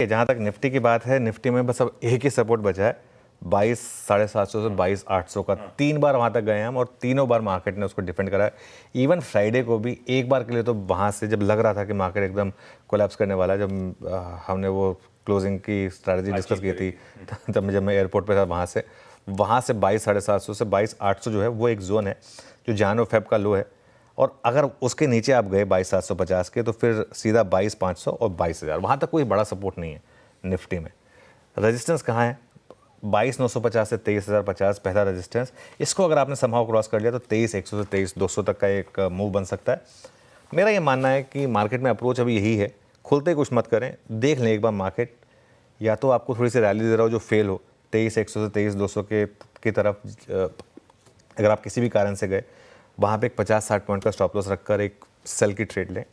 जहाँ तक निफ्टी की बात है, निफ्टी में बस अब एक ही सपोर्ट बचा है 22,750 से 22,800 का। 3 बार वहाँ तक गए हम और तीनों बार मार्केट ने उसको डिफेंड करा है। इवन फ्राइडे को भी एक बार के लिए तो वहाँ से जब लग रहा था कि मार्केट एकदम कोलैप्स करने वाला है, जब हमने वो क्लोजिंग की स्ट्रैटेजी डिस्कस की थी, जब मैं एयरपोर्ट पे था, वहाँ से 22,750 से 22,800 जो है वो एक जोन है जो जान और फेब का लो है। और अगर उसके नीचे आप गए 22,750 के, तो फिर सीधा 22,500 और 22,000, वहाँ तक कोई बड़ा सपोर्ट नहीं है निफ्टी में। रेजिस्टेंस कहाँ है? 22,950 से 23,050 पहला रेजिस्टेंस। इसको अगर आपने समहाउ क्रॉस कर लिया तो 23,100 से 23,200 तक का एक मूव बन सकता है। मेरा ये मानना है कि मार्केट में अप्रोच अभी यही है, खुलते कुछ मत करें, देख लें एक बार मार्केट, या तो आपको थोड़ी सी रैली दे रहा हो जो फेल हो 23,100 से 23,200 की तरफ। अगर आप किसी भी कारण से गए, वहाँ पे एक 50-60 पॉइंट का स्टॉप लॉस रखकर एक सेल की ट्रेड लें।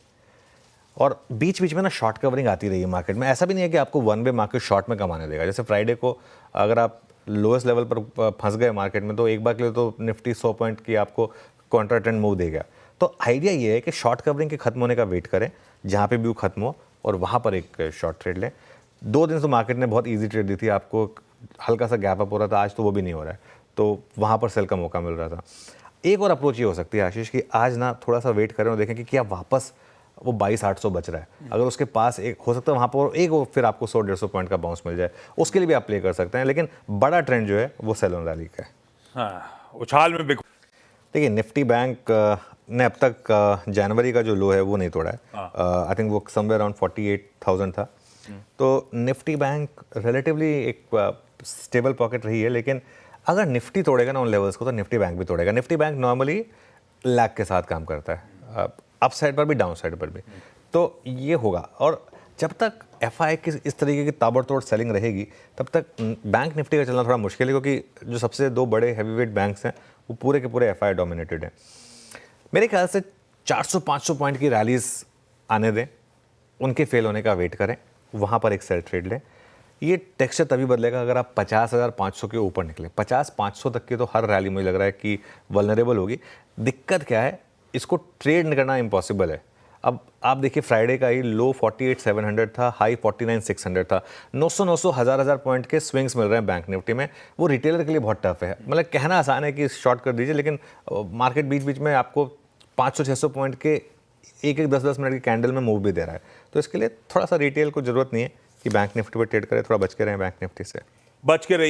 और बीच बीच में ना शॉर्ट कवरिंग आती रही है मार्केट में। ऐसा भी नहीं है कि आपको वन वे मार्केट शॉर्ट में कमाने देगा। जैसे फ्राइडे को अगर आप लोएस्ट लेवल पर फंस गए मार्केट में, तो एक बार के लिए तो निफ्टी 100 पॉइंट की आपको कॉन्ट्रा ट्रेंड मूव देगा। तो आइडिया ये है कि शॉर्ट कवरिंग के खत्म होने का वेट करें, जहाँ पे भी वो खत्म हो, और वहाँ पर एक शॉर्ट ट्रेड लें। 2 दिन से मार्केट ने बहुत ईजी ट्रेड दी थी आपको, हल्का सा गैप अप हो रहा था, आज तो वो भी नहीं हो रहा है, तो वहाँ पर सेल का मौका मिल रहा था। एक और अप्रोच ये हो सकती है आशीष कि आज ना थोड़ा सा वेट करें और देखें कि क्या वापस वो 22,800 बच रहा है। अगर उसके पास एक हो सकता है वहाँ पर एक, फिर आपको 100-150 पॉइंट का बाउंस मिल जाए, उसके लिए भी आप प्ले कर सकते हैं। लेकिन बड़ा ट्रेंड जो है वो सेल ऑन रैली का है। हाँ, उछाल में देखिए, निफ्टी बैंक ने अब तक जनवरी का जो लो है वो नहीं तोड़ा है। आई थिंक वो समवेयर अराउंड 48,000 था। तो निफ्टी बैंक रिलेटिवली एक स्टेबल पॉकेट रही है। लेकिन अगर निफ्टी तोड़ेगा ना उन लेवल्स को, तो निफ्टी बैंक भी तोड़ेगा। निफ्टी बैंक नॉर्मली लैग के साथ काम करता है, अप साइड पर भी डाउन साइड पर भी। तो ये होगा, और जब तक एफआई की इस तरीके की ताबड़तोड़ सेलिंग रहेगी, तब तक बैंक निफ्टी का चलना थोड़ा मुश्किल है, क्योंकि जो सबसे 2 बड़े हैवीवेट बैंक्स हैं वो पूरे के पूरे एफआई डोमिनेटेड हैं। मेरे ख्याल से 400-500 पॉइंट की रैलीज आने दें, उनके फेल होने का वेट करें, वहाँ पर एक सेल ट्रेड लें। ये टेक्सचर तभी बदलेगा अगर आप 50,500 के ऊपर निकले। 50,500 तक की तो हर रैली मुझे लग रहा है कि वल्नरेबल होगी। दिक्कत क्या है, इसको ट्रेड करना इम्पॉसिबल है। अब आप देखिए, फ्राइडे का ही लो 48,700 था, हाई 49,600 था। 900 हज़ार पॉइंट के स्विंग्स मिल रहे हैं बैंक निफ्टी में। वो रिटेलर के लिए बहुत टफ है। मतलब कहना आसान है कि शॉर्ट कर दीजिए, लेकिन मार्केट बीच बीच में आपको 500-600 पॉइंट के एक 10-10 मिनट की कैंडल में मूव भी दे रहा है। तो इसके लिए थोड़ा सा रिटेल को ज़रूरत नहीं है कि बैंक निफ्टी पर ट्रेड करें। थोड़ा बच के रहें बैंक निफ्टी से। बच के रहिए।